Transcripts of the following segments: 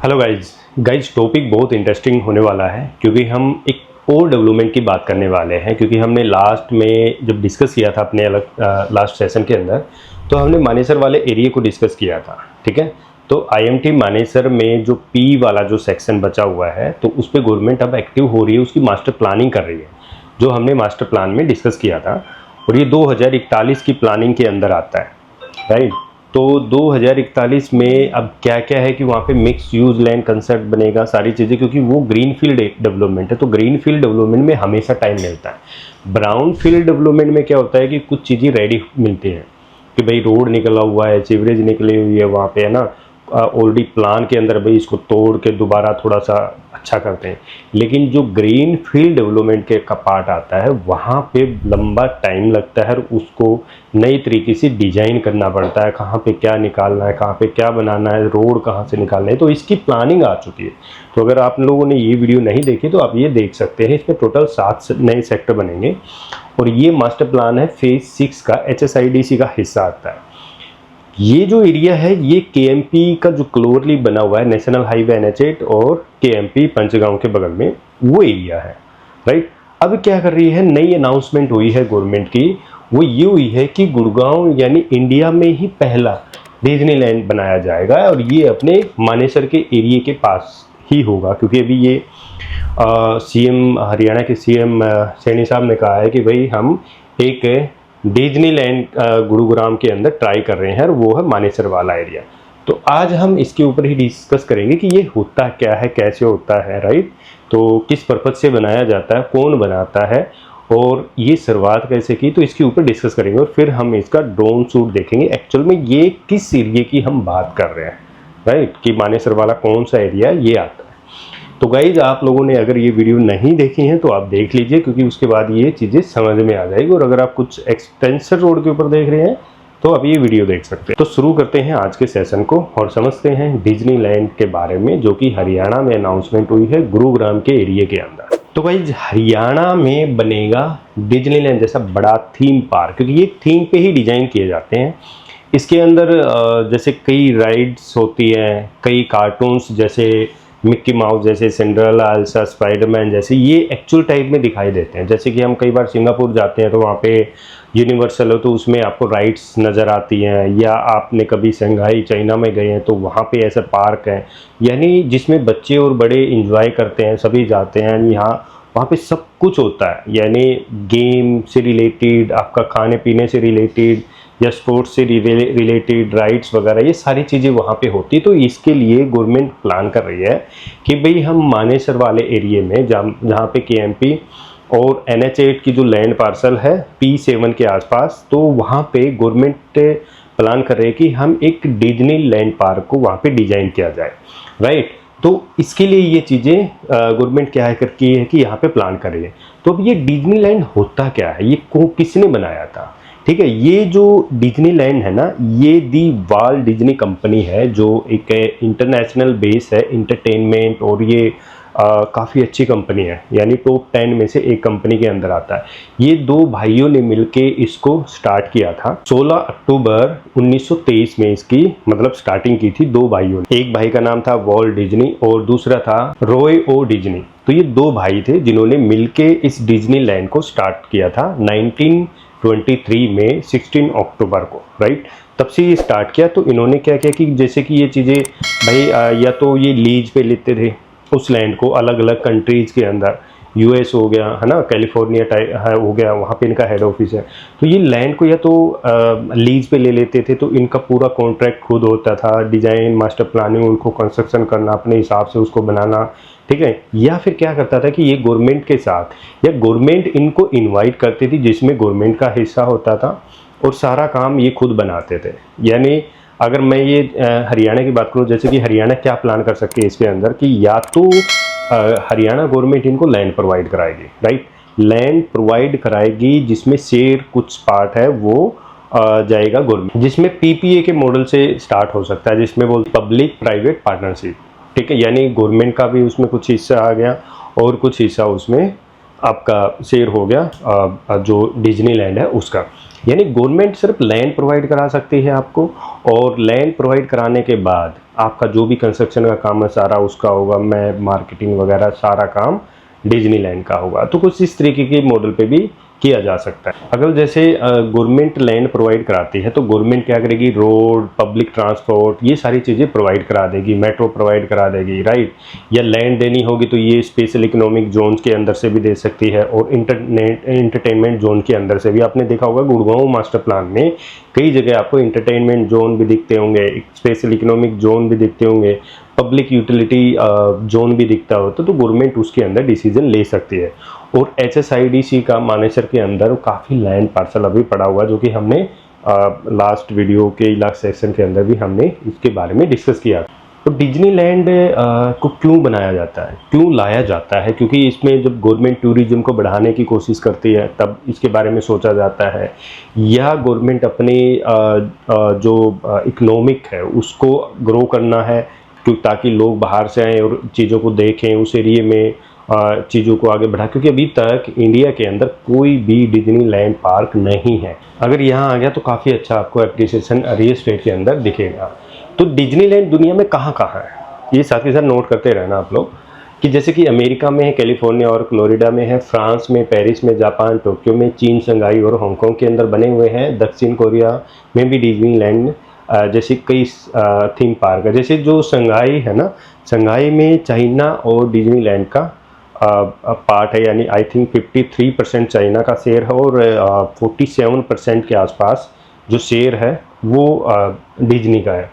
Hello guys topic बहुत interesting होने वाला है क्योंकि हम एक और डेवलपमेंट की बात करने वाले हैं। क्योंकि हमने लास्ट में जब डिस्कस किया था अपने लास्ट सेशन के अंदर, तो हमने मानेसर वाले एरिया को डिस्कस किया था। ठीक है, तो आईएमटी मानेसर में जो पी वाला जो सेक्शन बचा हुआ है, तो उस पर गवर्नमेंट अब एक्टिव हो रही है, उसकी मास्टर प्लानिंग कर रही है, जो हमने मास्टर प्लान में डिस्कस किया था। और ये 2041 की प्लानिंग के अंदर आता है, राइट। तो 2041 में अब क्या क्या है कि वहाँ पे मिक्स यूज लैंड कंसेप्ट बनेगा, सारी चीज़ें, क्योंकि वो ग्रीन फील्ड डेवलपमेंट है। तो ग्रीन फील्ड डेवलपमेंट में हमेशा टाइम मिलता है। ब्राउन फील्ड डेवलपमेंट में क्या होता है कि कुछ चीज़ें रेडी मिलती हैं कि भाई रोड निकला हुआ है, सीवरेज निकली हुई है वहाँ पे, है ना, ऑलरेडी प्लान के अंदर, भाई इसको तोड़ के दोबारा थोड़ा सा अच्छा करते हैं। लेकिन जो ग्रीन फील्ड डेवलपमेंट के का पार्ट आता है, वहाँ पे लंबा टाइम लगता है और उसको नई तरीके से डिजाइन करना पड़ता है, कहाँ पे क्या निकालना है, कहाँ पे क्या बनाना है, रोड कहाँ से निकालना है। तो इसकी प्लानिंग आ चुकी है। तो अगर आप लोगों ने ये वीडियो नहीं देखी तो आप ये देख सकते हैं। इसमें टोटल 7 नए सेक्टर बनेंगे और ये मास्टर प्लान है फेज 6 का, HSIDC का हिस्सा आता है। ये जो एरिया है ये KMP का जो क्लोरली बना हुआ है, नेशनल हाईवे NH8 और KMP पंचगांव के बगल में वो एरिया है, राइट। अब क्या कर रही है, नई अनाउंसमेंट हुई है गवर्नमेंट की, वो ये हुई है कि गुड़गांव यानी इंडिया में ही पहला डिज्नीलैंड बनाया जाएगा और ये अपने मानेसर के एरिया के पास ही होगा। क्योंकि अभी ये CM हरियाणा के CM सैनी साहब ने कहा है कि भाई हम एक डिज्नीलैंड गुरुग्राम के अंदर ट्राई कर रहे हैं और वो है मानेसर वाला एरिया। तो आज हम इसके ऊपर ही डिस्कस करेंगे कि ये होता क्या है, कैसे होता है, राइट। तो किस पर्पज से बनाया जाता है, कौन बनाता है और ये शुरुआत कैसे की, तो इसके ऊपर डिस्कस करेंगे। और फिर हम इसका ड्रोन शूट देखेंगे, एक्चुअल में ये किस एरिया की हम बात कर रहे हैं, राइट, कि मानेसर वाला कौन सा एरिया ये आता है। तो गाइज आप लोगों ने अगर ये वीडियो नहीं देखी है तो आप देख लीजिए, क्योंकि उसके बाद ये चीज़ें समझ में आ जाएगी। और अगर आप कुछ एक्सटेंशन रोड के ऊपर देख रहे हैं तो आप ये वीडियो देख सकते हैं। तो शुरू करते हैं आज के सेशन को और समझते हैं डिज्नीलैंड के बारे में, जो कि हरियाणा में अनाउंसमेंट हुई है गुरुग्राम के एरिया के अंदर। तो गाइज हरियाणा में बनेगा डिज्नीलैंड जैसा बड़ा थीम पार्क, क्योंकि ये थीम पे ही डिजाइन किए जाते हैं। इसके अंदर जैसे कई राइड्स होती हैं, कई कार्टून्स जैसे मिक्की माउस जैसे, सिंड्रेला, एल्सा, स्पाइडरमैन जैसे, ये एक्चुअल टाइप में दिखाई देते हैं। जैसे कि हम कई बार सिंगापुर जाते हैं तो वहाँ पे यूनिवर्सल हो तो उसमें आपको राइड्स नज़र आती हैं, या आपने कभी शंघाई चाइना में गए हैं तो वहाँ पे ऐसे पार्क हैं, यानी जिसमें बच्चे और बड़े इंजॉय करते हैं, सभी जाते हैं। यहाँ वहाँ पे सब कुछ होता है, यानी गेम से रिलेटेड, आपका खाने पीने से रिलेटेड या स्पोर्ट्स से रिलेटेड राइड्स वगैरह, ये सारी चीज़ें वहाँ पे होती। तो इसके लिए गवर्नमेंट प्लान कर रही है कि भाई हम मानेसर वाले एरिया में जहाँ पे KMP और NH8 की जो लैंड पार्सल है P7 के आसपास, तो वहाँ पे गवर्नमेंट प्लान कर रही है कि हम एक डिज्नीलैंड पार्क को वहाँ पे डिजाइन किया जाए, राइट। तो इसके लिए ये चीज़ें गवर्नमेंट क्या है करके है कि यहाँ पे प्लान कर रही है। तो अब ये डिज्नीलैंड होता क्या है, ये किसने बनाया था, ठीक है। ये जो डिज्नीलैंड है ना, ये दी वाल्ट डिज्नी कंपनी है, जो एक इंटरनेशनल बेस है एंटरटेनमेंट, और ये काफ़ी अच्छी कंपनी है, यानी टॉप 10 में से एक कंपनी के अंदर आता है। ये दो भाइयों ने मिलके इसको स्टार्ट किया था। 16 अक्टूबर 1923 में इसकी मतलब स्टार्टिंग की थी दो भाइयों ने। एक भाई का नाम था वॉल्ट डिज्नी और दूसरा था रॉय ओ डिज्नी। तो ये दो भाई थे जिन्होंने मिलके इस डिज्नीलैंड को स्टार्ट किया था 1923 में 16 अक्टूबर को, राइट। तब से ये स्टार्ट किया। तो इन्होंने क्या किया कि जैसे कि ये चीज़ें भाई या तो ये लीज पे लेते थे उस लैंड को अलग अलग कंट्रीज के अंदर, US हो गया, है ना, कैलिफोर्निया टाइप हो गया, वहाँ पे इनका हेड ऑफिस है। तो ये लैंड को या तो लीज पे ले लेते थे, तो इनका पूरा कॉन्ट्रैक्ट खुद होता था, डिजाइन, मास्टर प्लानिंग, उनको कंस्ट्रक्शन करना, अपने हिसाब से उसको बनाना, ठीक है। या फिर क्या करता था कि ये गवर्नमेंट के साथ, या गवर्नमेंट इनको इन्वाइट करती थी जिसमें गवर्नमेंट का हिस्सा होता था और सारा काम ये खुद बनाते थे। यानी अगर मैं ये हरियाणा की बात करूँ, जैसे कि हरियाणा क्या प्लान कर सकती है इसके अंदर कि या तो हरियाणा गवर्नमेंट इनको लैंड प्रोवाइड कराएगी, राइट, लैंड प्रोवाइड कराएगी, जिसमें शेयर कुछ पार्ट है वो जाएगा गवर्नमेंट, जिसमें PPA के मॉडल से स्टार्ट हो सकता है, जिसमें वो पब्लिक प्राइवेट पार्टनरशिप, ठीक है। यानी गवर्नमेंट का भी उसमें कुछ हिस्सा आ गया और कुछ हिस्सा उसमें आपका शेयर हो गया जो डिज्नीलैंड है उसका। यानी गवर्नमेंट सिर्फ लैंड प्रोवाइड करा सकती है आपको, और लैंड प्रोवाइड कराने के बाद आपका जो भी कंस्ट्रक्शन का काम है सारा उसका होगा, मैं मार्केटिंग वगैरह सारा काम डिज्नीलैंड का होगा। तो कुछ इस तरीके के मॉडल पे भी किया जा सकता है। अगर जैसे गवर्नमेंट लैंड प्रोवाइड कराती है तो गवर्नमेंट क्या करेगी, रोड, पब्लिक ट्रांसपोर्ट, ये सारी चीज़ें प्रोवाइड करा देगी, मेट्रो प्रोवाइड करा देगी, राइट। या लैंड देनी होगी तो ये स्पेशल इकोनॉमिक जोन के अंदर से भी दे सकती है, और इंटरटेनमेंट जोन के अंदर से भी। आपने देखा होगा गुड़गांव मास्टर प्लान में कई जगह आपको इंटरटेनमेंट जोन भी दिखते होंगे, स्पेशल इकोनॉमिक जोन भी दिखते होंगे, पब्लिक यूटिलिटी जोन भी दिखता होता, तो गवर्नमेंट उसके अंदर डिसीजन ले सकती है। और HSIDC का मानेसर के अंदर काफ़ी लैंड पार्सल अभी पड़ा हुआ, जो कि हमने लास्ट वीडियो के लास्ट सेक्शन के अंदर भी हमने इसके बारे में डिस्कस किया। तो डिज्नीलैंड को क्यों बनाया जाता है, क्यों लाया जाता है, क्योंकि इसमें जब गवर्नमेंट टूरिज्म को बढ़ाने की कोशिश करती है तब इसके बारे में सोचा जाता है, या गवर्नमेंट अपने जो इकोनॉमिक है उसको ग्रो करना है, ताकि लोग बाहर से आएँ और चीज़ों को देखें, उस एरिए में चीज़ों को आगे बढ़ा। क्योंकि अभी तक इंडिया के अंदर कोई भी डिज्नीलैंड पार्क नहीं है। अगर यहाँ आ गया तो काफ़ी अच्छा आपको एप्रिसिएशन रियल एस्टेट के अंदर दिखेगा। तो डिज्नीलैंड दुनिया में कहाँ कहाँ है ये साथ के साथ नोट करते रहना आप लोग, कि जैसे कि अमेरिका में है, कैलिफोर्निया और फ्लोरिडा में है, फ्रांस में, पेरिस में, जापान, टोक्यो में, चीन, शंघाई और हांगकांग के अंदर बने हुए हैं। दक्षिण कोरिया में भी डिज्नीलैंड जैसे कई थीम पार्क है। जैसे जो शंघाई है ना, शंघाई में चाइना और डिज्नीलैंड का पार्ट है, यानी आई थिंक 53% चाइना का शेयर है और 47% के आसपास जो शेयर है वो डिज्नी का है।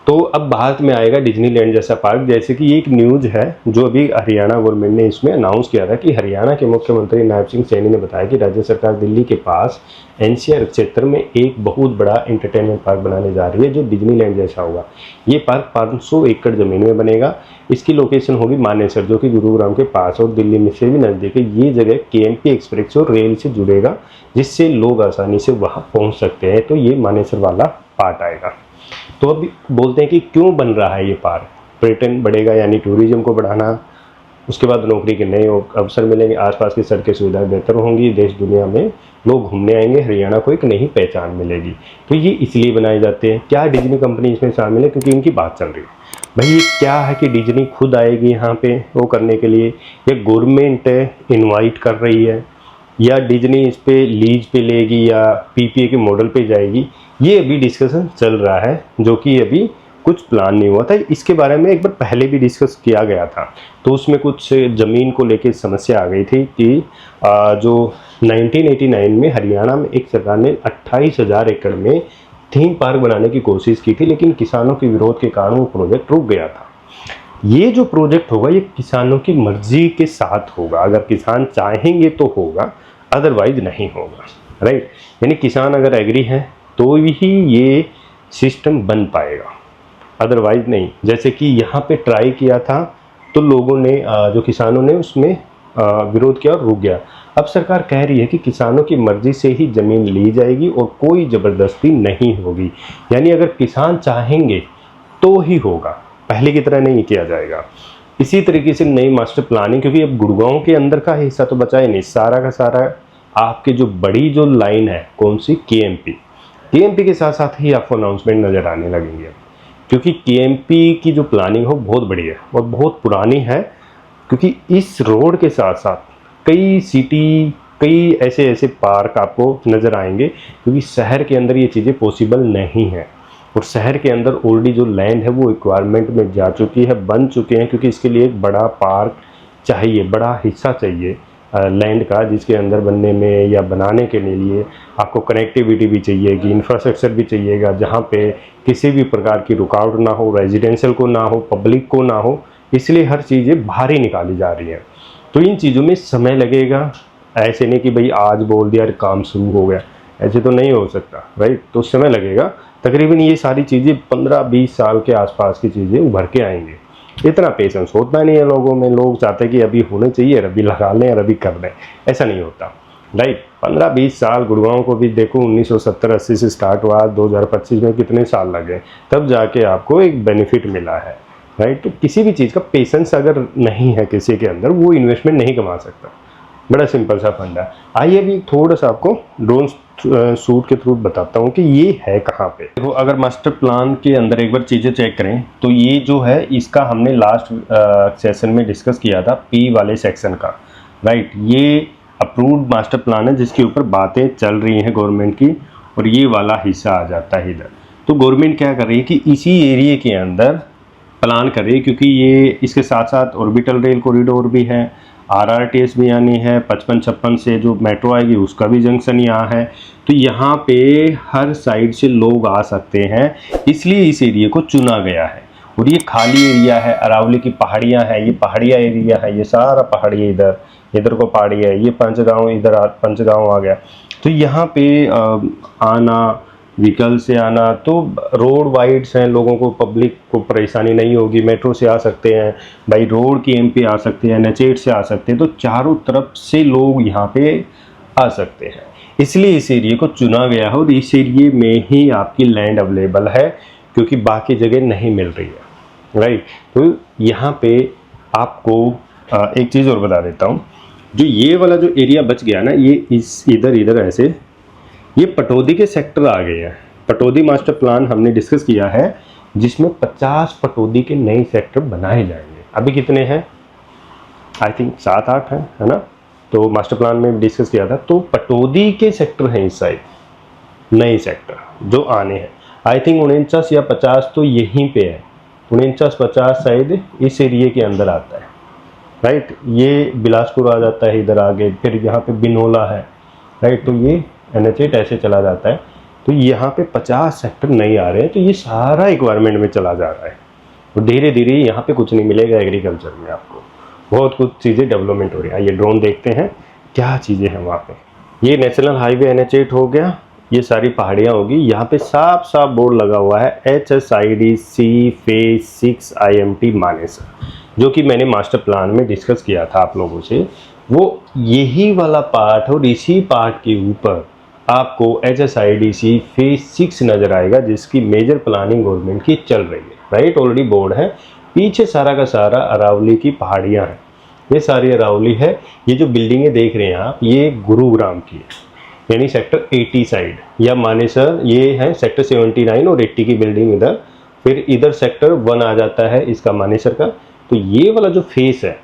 तो अब भारत में आएगा डिज्नीलैंड जैसा पार्क। जैसे कि एक न्यूज़ है जो अभी हरियाणा गवर्नमेंट ने इसमें अनाउंस किया था कि हरियाणा के मुख्यमंत्री नायब सिंह सैनी ने बताया कि राज्य सरकार दिल्ली के पास NCR क्षेत्र में एक बहुत बड़ा एंटरटेनमेंट पार्क बनाने जा रही है जो डिज्नीलैंड जैसा होगा। ये पार्क 500 एकड़ ज़मीन में बनेगा। इसकी लोकेशन होगी मानेसर, जो कि गुरुग्राम के पास और दिल्ली में से भी नज़दीक है। ये जगह KMP एक्सप्रेस और रेल से जुड़ेगा, जिससे लोग आसानी से वहाँ पहुँच सकते हैं। तो ये मानेसर वाला पार्ट आएगा। तो अब बोलते हैं कि क्यों बन रहा है ये पार्क। पर्यटन बढ़ेगा, यानी टूरिज्म को बढ़ाना, उसके बाद नौकरी के नए अवसर मिलेंगे, आसपास की सड़कें सुविधाएं बेहतर होंगी, देश दुनिया में लोग घूमने आएंगे, हरियाणा को एक नई पहचान मिलेगी। तो ये इसलिए बनाए जाते हैं। क्या डिज्नी कंपनी इसमें शामिल है, क्योंकि इनकी बात चल रही है। भाई ये क्या है कि डिज्नी खुद आएगी यहाँ पे वो करने के लिए, या गवर्नमेंट इनवाइट कर रही है, या डिज्नी इस पे लीज पे लेगी, या PPA के मॉडल पे जाएगी, ये अभी डिस्कशन चल रहा है, जो कि अभी कुछ प्लान नहीं हुआ था। इसके बारे में एक बार पहले भी डिस्कस किया गया था, तो उसमें कुछ ज़मीन को लेकर समस्या आ गई थी कि जो 1989 में हरियाणा में एक सरकार ने 28,000 एकड़ में थीम पार्क बनाने की कोशिश की थी, लेकिन किसानों के विरोध के कारण वो प्रोजेक्ट रुक गया था। ये जो प्रोजेक्ट होगा ये किसानों की मर्जी के साथ होगा। अगर किसान चाहेंगे तो होगा, अदरवाइज नहीं होगा, राइट। यानी किसान अगर एग्री है तो ही ये सिस्टम बन पाएगा, अदरवाइज नहीं। जैसे कि यहाँ पे ट्राई किया था तो लोगों ने, जो किसानों ने उसमें विरोध किया और रुक गया। अब सरकार कह रही है कि किसानों की मर्जी से ही ज़मीन ली जाएगी और कोई ज़बरदस्ती नहीं होगी। यानी अगर किसान चाहेंगे तो ही होगा, पहले की तरह नहीं किया जाएगा। इसी तरीके से नई मास्टर प्लानिंग, क्योंकि अब गुड़गांव के अंदर का हिस्सा तो बचा ही नहीं, सारा का सारा आपके जो बड़ी जो लाइन है कौन सी, KMP के साथ साथ ही आपको अनाउंसमेंट नज़र आने लगेंगे, क्योंकि KMP की जो प्लानिंग हो बहुत बड़ी है और बहुत पुरानी है। क्योंकि इस रोड के साथ साथ कई सिटी, कई ऐसे पार्क आपको नज़र आएंगे, क्योंकि शहर के अंदर ये चीज़ें पॉसिबल नहीं हैं। और शहर के अंदर ऑलरेडी जो लैंड है वो रिक्वायरमेंट में जा चुकी है, बन चुके हैं, क्योंकि इसके लिए एक बड़ा पार्क चाहिए, बड़ा हिस्सा चाहिए लैंड का, जिसके अंदर बनने में या बनाने के लिए आपको कनेक्टिविटी भी चाहिएगी, इंफ्रास्ट्रक्चर भी चाहिएगा, जहाँ पे किसी भी प्रकार की रुकावट ना हो, रेजिडेंशियल को ना हो, पब्लिक को ना हो। इसलिए हर चीज़ें बाहर ही निकाली जा रही हैं। तो इन चीज़ों में समय लगेगा। ऐसे नहीं कि भाई आज बोल दिया काम शुरू हो गया, ऐसे तो नहीं हो सकता, राइट। तो समय लगेगा। तकरीबन ये सारी चीज़ें 15-20 साल के आसपास की चीज़ें उभर के आएंगे। इतना पेशेंस होता नहीं है लोगों में। लोग चाहते हैं कि अभी होने चाहिए, अभी लगा लें और अभी कर दें। ऐसा नहीं होता, राइट। 15-20 साल, गुड़गांव को भी देखो 1970-80 से स्टार्ट हुआ, 2025 में कितने साल लगे, तब जाके आपको एक बेनिफिट मिला है, राइट। तो किसी भी चीज़ का पेशेंस अगर नहीं है किसी के अंदर, वो इन्वेस्टमेंट नहीं कमा सकता। बड़ा सिंपल सा फंडा। आइए अभी थोड़ा सा आपको ड्रोन सूट के थ्रू बताता हूँ कि ये है कहाँ पे। देखो अगर मास्टर प्लान के अंदर एक बार चीज़ें चेक करें तो ये जो है इसका हमने लास्ट सेशन में डिस्कस किया था पी वाले सेक्शन का, राइट। ये अप्रूव्ड मास्टर प्लान है जिसके ऊपर बातें चल रही हैं गवर्नमेंट की, और ये वाला हिस्सा आ जाता है इधर। तो गवर्नमेंट क्या कर रही है कि इसी एरिया के अंदर प्लान कर रही है, क्योंकि ये इसके साथ साथ ऑर्बिटल रेल कॉरिडोर भी है, RRTS भी आनी है, 55-56 से जो मेट्रो आएगी उसका भी जंक्शन यहाँ है। तो यहाँ पे हर साइड से लोग आ सकते हैं, इसलिए इस एरिया को चुना गया है। और ये खाली एरिया है, अरावली की पहाड़ियाँ हैं, ये पहाड़िया एरिया है, ये सारा पहाड़ी इधर को पहाड़ी है, ये पंचगांव इधर पंचगांव आ गया। तो यहाँ पे आना, व्हीकल से आना, तो रोड वाइड्स हैं, लोगों को पब्लिक को परेशानी नहीं होगी, मेट्रो से आ सकते हैं, बाई रोड KMP आ सकते हैं, NH8 से आ सकते हैं, तो चारों तरफ से लोग यहाँ पे आ सकते हैं। इसलिए इस एरिया को चुना गया है और इस एरिया में ही आपकी लैंड अवेलेबल है, क्योंकि बाकी जगह नहीं मिल रही है, राइट। तो यहाँ पे आपको एक चीज़ और बता देता हूँ, जो ये वाला जो एरिया बच गया ना, ये इस इधर ऐसे ये पटौदी के सेक्टर आ गए हैं। पटौदी मास्टर प्लान हमने डिस्कस किया है, जिसमें 50 पटौदी के नए सेक्टर बनाए जाएंगे। अभी कितने हैं? आई थिंक 7-8 हैं, है ना। तो मास्टर प्लान में डिस्कस किया था, तो पटौदी के सेक्टर हैं इस साइड, नए सेक्टर जो आने हैं। आई थिंक 49 या 50 तो यहीं पे है, 49-50 शायद इस एरिया के अंदर आता है, राइट। ये बिलासपुर आ जाता है इधर आगे, फिर यहाँ पे बिनोला है, राइट। तो ये NH8 ऐसे चला जाता है। तो यहाँ पे 50 सेक्टर नहीं आ रहे हैं, तो ये सारा रिक्वायरमेंट में चला जा रहा है। तो धीरे धीरे यहाँ पे कुछ नहीं मिलेगा एग्रीकल्चर में, आपको बहुत कुछ चीज़ें डेवलपमेंट हो रही है। ये ड्रोन देखते हैं क्या चीज़ें हैं वहाँ पे। ये नेशनल हाईवे NH8 हो गया, ये सारी पहाड़ियाँ होगी। यहाँ पे साफ साफ बोर्ड लगा हुआ है HSIDC फेज 6 IMT मानेसर, जो कि मैंने मास्टर प्लान में डिस्कस किया था आप लोगों से। वो यही वाला पार्ट, और इसी पार्ट के ऊपर आपको HSIDC फेज 6 नजर आएगा, जिसकी मेजर प्लानिंग गवर्नमेंट की चल रही है, राइट। ऑलरेडी बोर्ड है, पीछे सारा का सारा अरावली की पहाड़ियाँ हैं, ये सारी अरावली है। ये जो बिल्डिंगें देख रहे हैं आप, ये गुरुग्राम की है, यानी सेक्टर 80 साइड, या मानेसर ये है सेक्टर 79 और 80 की बिल्डिंग इधर। फिर इधर सेक्टर 1 आ जाता है इसका मानेसर का। तो ये वाला जो फेस है,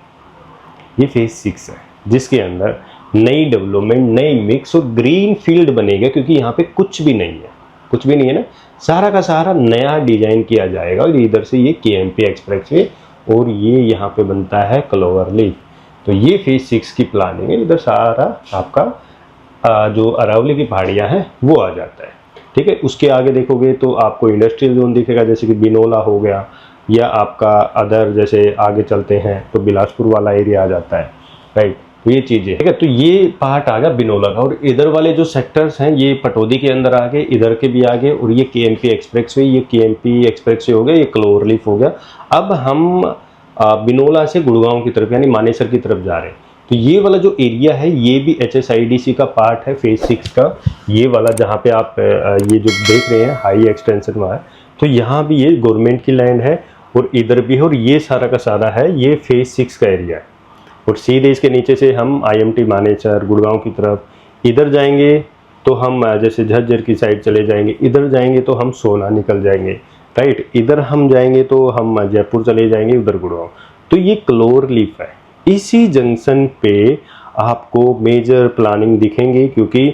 ये फेज 6 है, जिसके अंदर नई डेवलपमेंट, नई मिक्स और ग्रीन फील्ड बनेगा, क्योंकि यहाँ पे कुछ भी नहीं है ना, सारा का सारा नया डिजाइन किया जाएगा। और इधर से ये KMP एक्सप्रेसवे, और ये यहाँ पे बनता है क्लोवरलीफ। तो ये फेज 6 की प्लानिंग है। इधर सारा आपका जो अरावली की पहाड़ियाँ हैं वो आ जाता है, ठीक है। उसके आगे देखोगे तो आपको इंडस्ट्रियल जोन दिखेगा, जैसे कि बिनोला हो गया, या आपका अदर जैसे आगे चलते हैं तो बिलासपुर वाला एरिया आ जाता है, राइट। ये चीज़ें, ठीक है। तो ये पार्ट आ गया बिनोला का। और इधर वाले जो सेक्टर्स हैं, ये पटौदी के अंदर आ गए, इधर के भी आ गए, और ये KMP एक्सप्रेसवे, ये KMP एक्सप्रेसवे हो गया, ये क्लोवरलीफ हो गया। अब हम बिनोला से गुड़गांव की तरफ यानी मानेसर की तरफ जा रहे हैं। तो ये वाला जो एरिया है, ये भी HSIDC का पार्ट है फेज 6 का। ये वाला जहाँ पे आप ये जो देख रहे हैं हाई एक्सटेंशन में है, तो यहाँ भी ये गवर्नमेंट की लैंड है, और इधर भी है, और ये सारा का सारा है ये फेज 6 का एरिया है। और सीधे इसके नीचे से हम IMT मानेसर गुड़गांव की तरफ इधर जाएंगे तो हम जैसे झज्जर की साइड चले जाएंगे, इधर जाएंगे तो हम सोना निकल जाएंगे, राइट। इधर हम जाएंगे तो हम जयपुर चले जाएंगे, उधर गुड़गांव। तो ये क्लोवरलीफ है। इसी जंक्शन पे आपको मेजर प्लानिंग दिखेंगे, क्योंकि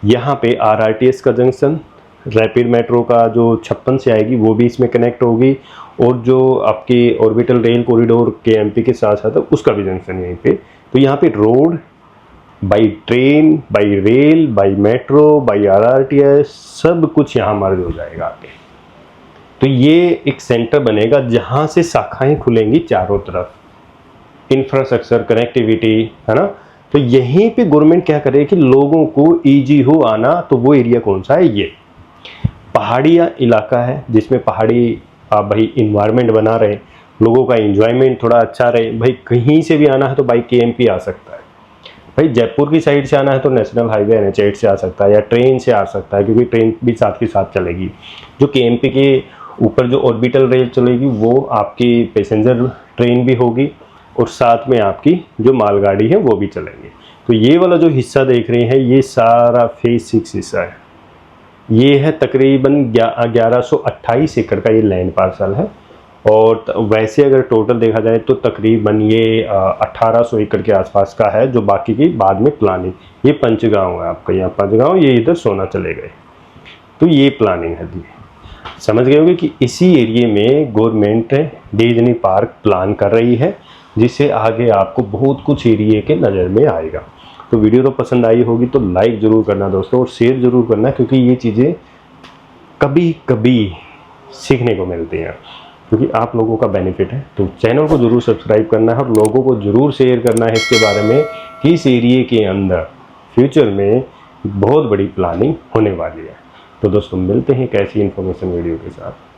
यहाँ पे RRTS का जंक्शन, रैपिड मेट्रो का जो 56 से आएगी वो भी इसमें कनेक्ट होगी, और जो आपकी ऑर्बिटल रेल कॉरिडोर KMP के साथ साथ उसका भी जंक्शन यहीं पे। तो यहाँ पे road by train, by rail, by metro, by RRTS सब कुछ यहाँ मर्ज हो जाएगा आगे। तो ये एक सेंटर बनेगा जहाँ से शाखाएं खुलेंगी चारों तरफ, इंफ्रास्ट्रक्चर, कनेक्टिविटी, है ना। तो यहीं पे गवर्नमेंट क्या करे कि लोगों को ईजी हो आना। तो वो एरिया कौन सा है? ये पहाड़िया इलाका है, जिसमें पहाड़ी आप भाई इन्वायरमेंट बना रहे, लोगों का एंजॉयमेंट थोड़ा अच्छा रहे। भाई कहीं से भी आना है तो बाई KMP आ सकता है, भाई जयपुर की साइड से आना है तो नेशनल हाईवे NH8 से आ सकता है, या ट्रेन से आ सकता है, क्योंकि ट्रेन भी साथ के साथ चलेगी। जो KMP के ऊपर जो ऑर्बिटल रेल चलेगी वो आपकी पैसेंजर ट्रेन भी होगी, और साथ में आपकी जो मालगाड़ी है वो भी चलेंगे। तो ये वाला जो हिस्सा देख रहे हैं ये सारा फेज 6 हिस्सा है। ये है तकरीबन 1128 एकड़ का ये लैंड पार्सल है। और वैसे अगर टोटल देखा जाए तो तकरीबन ये 1800 एकड़ के आसपास का है, जो बाकी की बाद में प्लानिंग। ये पंचगांव है आपका, यहाँ पंचगांव, ये इधर सोना चले गए। तो ये प्लानिंग है जी। समझ गए होंगे कि इसी एरिए में गवर्नमेंट डिज्नी पार्क प्लान कर रही है, जिससे आगे आपको बहुत कुछ एरिए के नज़र में आएगा। तो वीडियो तो पसंद आई होगी तो लाइक ज़रूर करना दोस्तों, और शेयर ज़रूर करना, क्योंकि ये चीज़ें कभी कभी सीखने को मिलती हैं, क्योंकि आप लोगों का बेनिफिट है। तो चैनल को ज़रूर सब्सक्राइब करना है और लोगों को ज़रूर शेयर करना है इसके बारे में कि इस एरिए के अंदर फ्यूचर में बहुत बड़ी प्लानिंग होने वाली है। तो दोस्तों मिलते हैं एक ऐसी इन्फॉर्मेशन वीडियो के साथ।